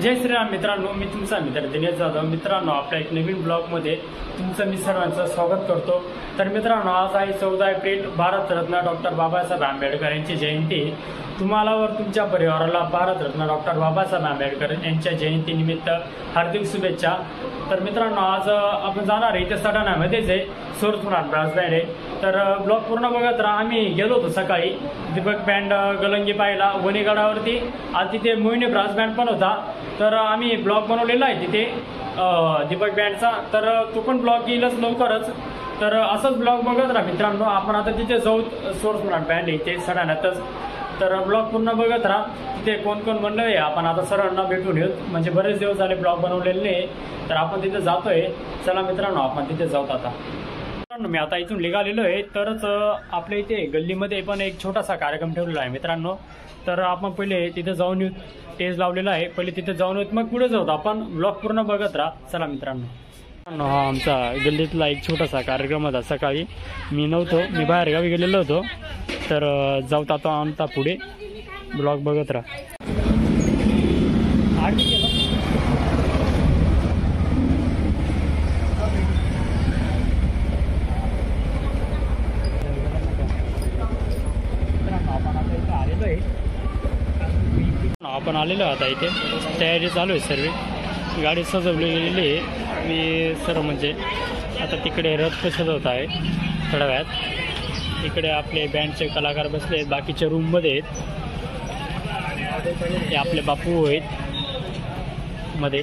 जय श्रीराम मित्रांनो, मी तुमचा मित्र दिनेश जाधव. मित्रांनो, आपल्या एक नवीन ब्लॉगमध्ये तुमचं मी सर्वांचं स्वागत करतो. तर मित्रांनो, आज आहे 14 एप्रिल, भारतरत्न डॉक्टर बाबासाहेब आंबेडकर यांची जयंती. तुम्हाला व तुमच्या परिवाराला भारतरत्न डॉक्टर बाबासाहेब आंबेडकर यांच्या जयंतीनिमित्त हार्दिक शुभेच्छा. तर मित्रांनो, आज आपण जाणार आहे इथे सटाण्यामध्येच आहे, सोरसुनाट ब्रास बँड आहे. तर ब्लॉग पूर्ण बघत राहा. आम्ही गेलो होतो सकाळी दीपक बँड गलंगी पाहिला वणीगडावरती. आज तिथे मोहिनी ब्रास बँड पण होता. तर आम्ही ब्लॉग बनवलेला आहे तिथे दीपक बँडचा. तर तो पण ब्लॉग येईलच लवकरच. तर असंच ब्लॉग बघत राहा मित्रांनो. आपण आता तिथे जाऊ, सोरसुनाट बँड आहे इथे सटाण्यातच. तर ब्लॉग पूर्ण बघत राहा. तिथे कोण कोण मंडळी आहे आपण आता सर्वांना भेटून येऊ. म्हणजे बरेच दिवस झाले ब्लॉग बनवलेले नाही. तर आपण तिथे जातोय. चला मित्रांनो, आपण तिथे जाऊत आता. मित्रांनो, मी आता इथून निघालेलो आहे. तरच आपल्या इथे गल्लीमध्ये पण एक छोटासा कार्यक्रम ठेवलेला आहे मित्रांनो. तर आपण पहिले तिथे जाऊन येऊ. टेज लावलेला आहे, पहिले तिथे जाऊन येऊ, मग पुढे जाऊ. आपण ब्लॉग पूर्ण बघत राहा. चला मित्रांनो. हा आमचा गल्लीतला एक छोटासा कार्यक्रम होता सकाळी. मी नव्हतो, मी बाहेर गावी गेलेलो होतो. तर जाऊत आता आमचा पुढे. ब्लॉग बघत राहा. आपण आलेलो आता इथे तयारी चालू आहे. सर्व गाडी सजवली गेलेली आहे. मी सर्व म्हणजे आता तिकडे रथ सजवत आहे थोड्या वेळात. इकडे आपले बँडचे कलाकार बसले आहेत, बाकीच्या रूममध्ये आहेत. हे आपले बापू आहेत मध्ये.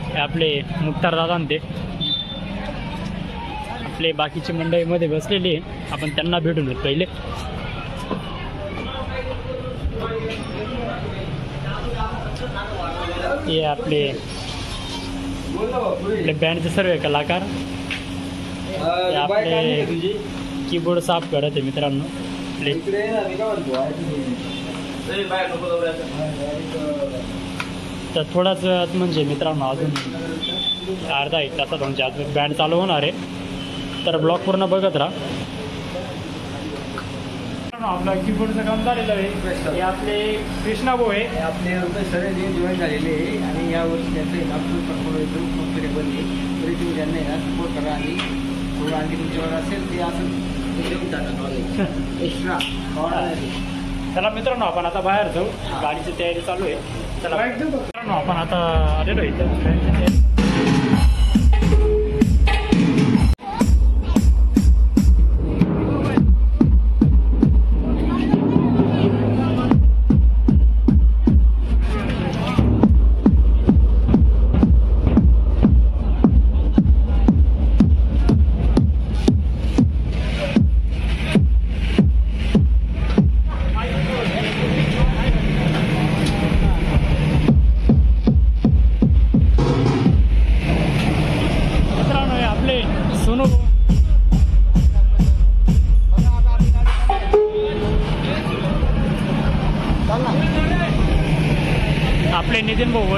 हे आपले मुक्तार दादा ते आपले बाकीचे मंडळीमध्ये बसलेले. आपण त्यांना भेटून येऊ पहिले. हे आपले बँडचे सर्व कलाकार. आपले कीबोर्ड साफ करत आहे मित्रांनो. तर थोडाच वेळात म्हणजे मित्रांनो अजून अर्धा एक तासात म्हणजे अजून बँड चालू होणार आहे. तर ब्लॉग पूर्ण बघत राहा. आपलं कीबोर्डचं काम झालेलं आहे. हे आपले कृष्णा भाऊ आहे. आपले सर जॉईन झालेले आहे आणि यावर्षी त्यांचं नागपूर परफॉर्मन्स कम्फर्टेबल आहे. तरी तुम्ही त्यांना सपोर्ट करा आणि थोडं आणखी तुमच्यावर असेल ते असं देऊन टाका एक्स्ट्रा. चला मित्रांनो, आपण आता बाहेर जाऊ. गाडीची तयारी चालू आहे. चला मित्रांनो, आपण आता आलेलो इथे. आपले नितीन भाऊ.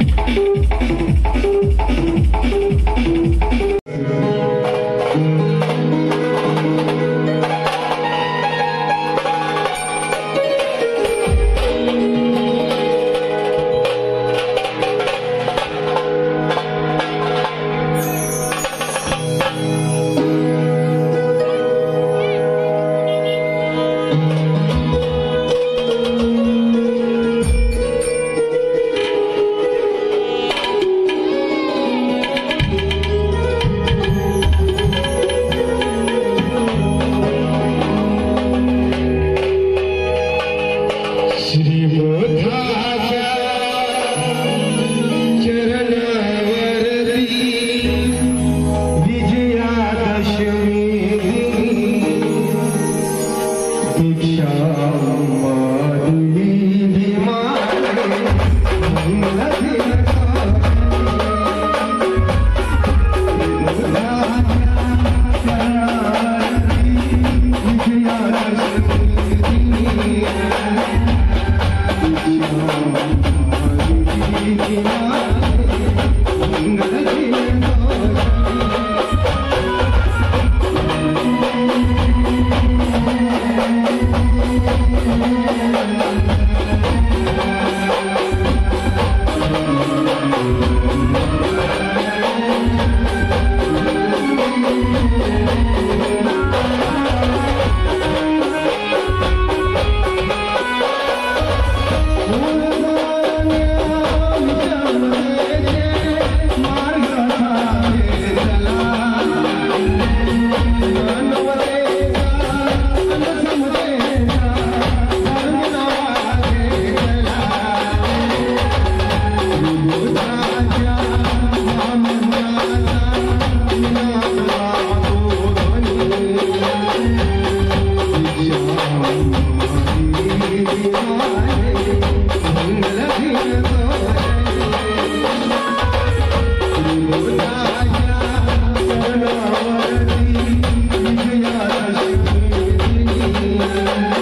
धन्यवाद.